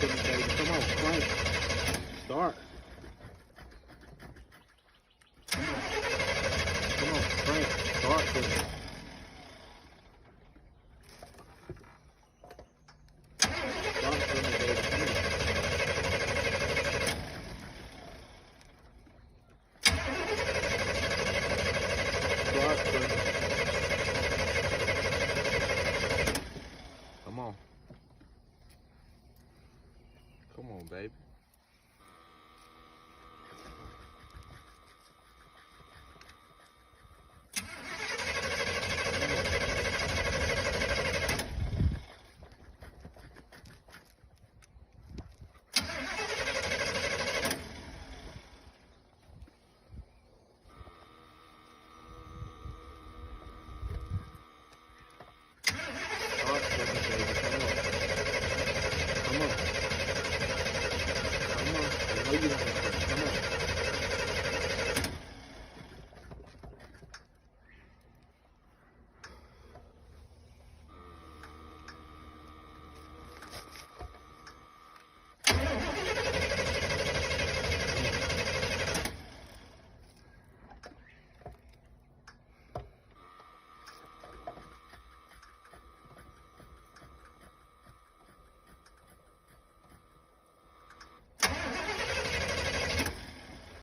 for me, baby. Come on, crank. Start. Come on. Come on, crank. Start for me. Start for me, baby. Come on. Start for me. Come on. Come on, baby. Start for me, baby. Come on. Come on. Come on. I know you want to